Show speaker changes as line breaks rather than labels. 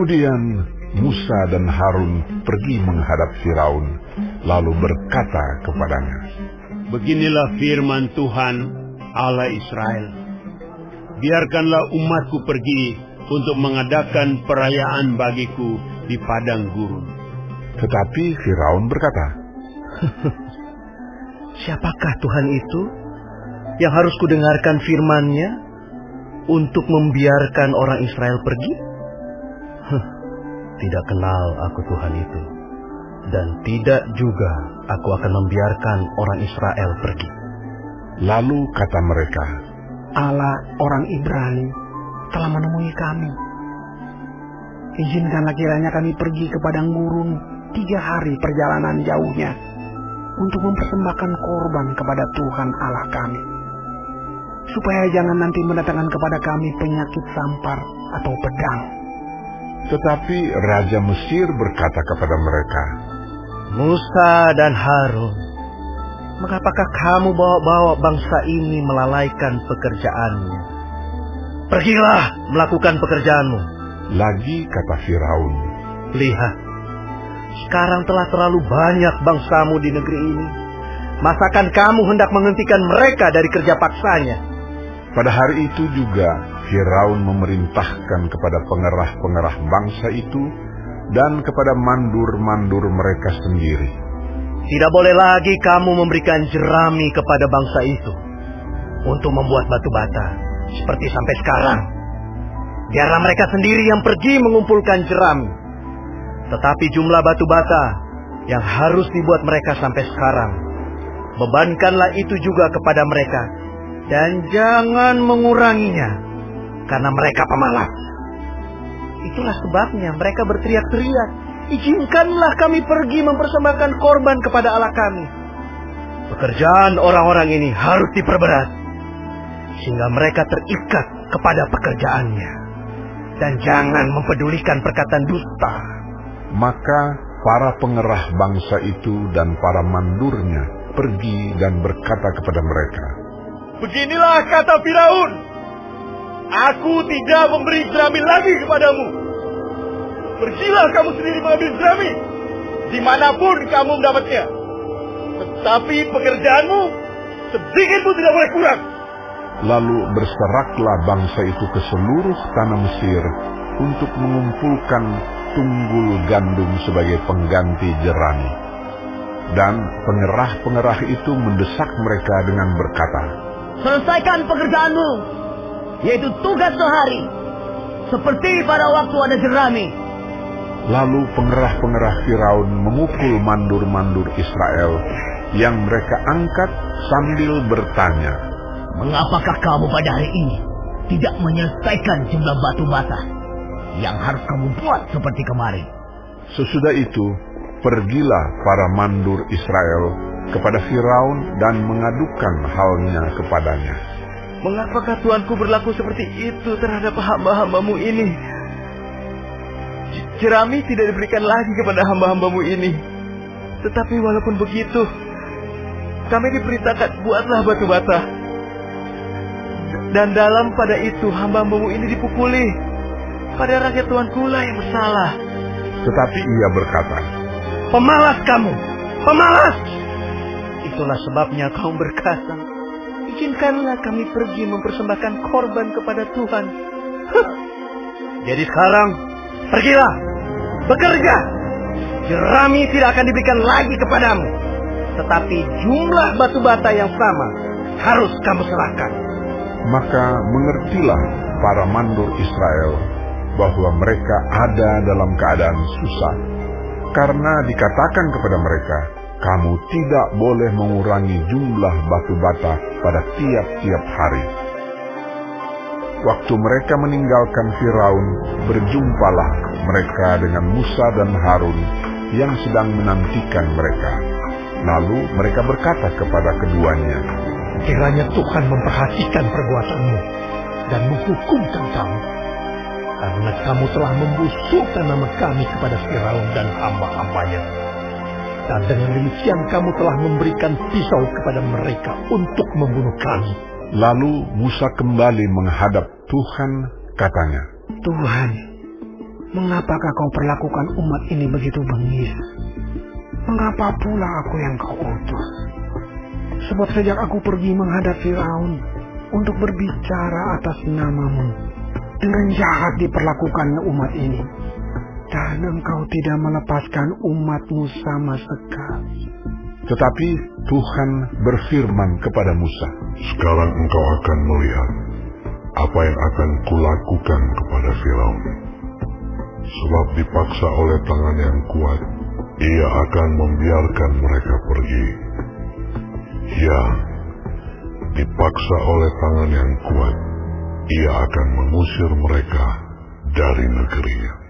Kemudian Musa dan Harun pergi menghadap Firaun, lalu berkata kepadanya,
"Beginilah firman Tuhan Allah Israel. Biarkanlah umatku pergi untuk mengadakan perayaan bagiku di padang gurun."
Tetapi Firaun berkata,
"Siapakah Tuhan itu yang harus kudengarkan firman-Nya untuk membiarkan orang Israel pergi? Tidak kenal aku Tuhan itu, dan tidak juga aku akan membiarkan orang Israel pergi."
Lalu kata mereka,
"Allah orang Ibrani telah menemui kami. Izinkanlah kiranya kami pergi ke padang gurun 3 hari perjalanan jauhnya untuk mempersembahkan korban kepada Tuhan Allah kami, supaya jangan nanti mendatangkan kepada kami penyakit sampar atau pedang."
Tetapi Raja Mesir berkata kepada mereka,
"Musa dan Harun, mengapakah kamu bawa-bawa bangsa ini melalaikan pekerjaannya? Pergilah melakukan pekerjaanmu."
Lagi kata Firaun,
"Lihat, sekarang telah terlalu banyak bangsamu di negeri ini. Masakan kamu hendak menghentikan mereka dari kerja paksanya?"
Pada hari itu juga Firaun memerintahkan kepada pengerah-pengerah bangsa itu dan kepada mandur-mandur mereka sendiri,
"Tidak boleh lagi kamu memberikan jerami kepada bangsa itu untuk membuat batu bata seperti sampai sekarang. Biarlah mereka sendiri yang pergi mengumpulkan jerami. Tetapi jumlah batu bata yang harus dibuat mereka sampai sekarang, bebankanlah itu juga kepada mereka, dan jangan menguranginya, karena mereka pemalas." Itulah sebabnya mereka berteriak-teriak, "Izinkanlah kami pergi mempersembahkan korban kepada Allah kami." Pekerjaan orang-orang ini harus diperberat, sehingga mereka terikat kepada pekerjaannya, dan jangan mempedulikan perkataan dusta.
Maka para pengerah bangsa itu dan para mandurnya pergi dan berkata kepada mereka,
"Beginilah kata Firaun, aku tidak memberi jerami lagi kepadamu. Pergilah kamu sendiri mengambil jerami, dimanapun kamu mendapatnya. Tetapi pekerjaanmu sedikit pun tidak boleh kurang."
Lalu berseraklah bangsa itu ke seluruh tanah Mesir untuk mengumpulkan tunggul gandum sebagai pengganti jerami. Dan pengerah-pengerah itu mendesak mereka dengan berkata,
"Selesaikan pekerjaanmu, yaitu tugas sehari, seperti pada waktu ada jerami."
Lalu pengerah-pengerah Firaun memukul mandur-mandur Israel yang mereka angkat sambil bertanya,
"Mengapakah kamu pada hari ini tidak menyelesaikan jumlah batu bata yang harus kamu buat seperti kemarin?"
Sesudah itu, pergilah para mandur Israel kepada Firaun dan mengadukan halnya kepadanya.
"Mengapakah Tuanku berlaku seperti itu terhadap hamba-hambamu ini? Jerami tidak diberikan lagi kepada hamba-hambamu ini. Tetapi walaupun begitu, kami diperintahkan buatlah batu bata. Dan dalam pada itu hamba-hambamu ini dipukuli. Pada rakyat Tuanku lah yang bersalah."
Tetapi ia berkata,
"Pemalas kamu, pemalas! Itulah sebabnya kamu berkata, izinkanlah kami pergi mempersembahkan korban kepada Tuhan. Jadi sekarang, pergilah, bekerja. Jerami tidak akan diberikan lagi kepadamu, tetapi jumlah batu bata yang sama harus kamu serahkan."
Maka mengertilah para mandur Israel bahwa mereka ada dalam keadaan susah, karena dikatakan kepada mereka, "Kamu tidak boleh mengurangi jumlah batu bata pada tiap-tiap hari." Waktu mereka meninggalkan Firaun, berjumpalah mereka dengan Musa dan Harun yang sedang menantikan mereka. Lalu mereka berkata kepada keduanya,
"Kiranya Tuhan memperhatikan perbuatanmu dan menghukumkan kamu, karena kamu telah membusukkan nama kami kepada Firaun dan hamba-hambanya. Dan dengan demikian kamu telah memberikan pisau kepada mereka untuk membunuh kami."
Lalu Musa kembali menghadap Tuhan, katanya,
"Tuhan,
Mengapakah kau perlakukan umat ini begitu bengis? Mengapa pula aku yang kau utus? Sebab sejak aku pergi menghadap Firaun untuk berbicara atas namamu, dengan jahat diperlakukannya umat ini, dan engkau tidak melepaskan umatmu sama sekali.
Tetapi Tuhan berfirman kepada Musa,
"Sekarang engkau akan melihat apa yang akan kulakukan kepada Firaun. Sebab dipaksa oleh tangan yang kuat, ia akan membiarkan mereka pergi. Ya, dipaksa oleh tangan yang kuat, ia akan mengusir mereka dari negerinya."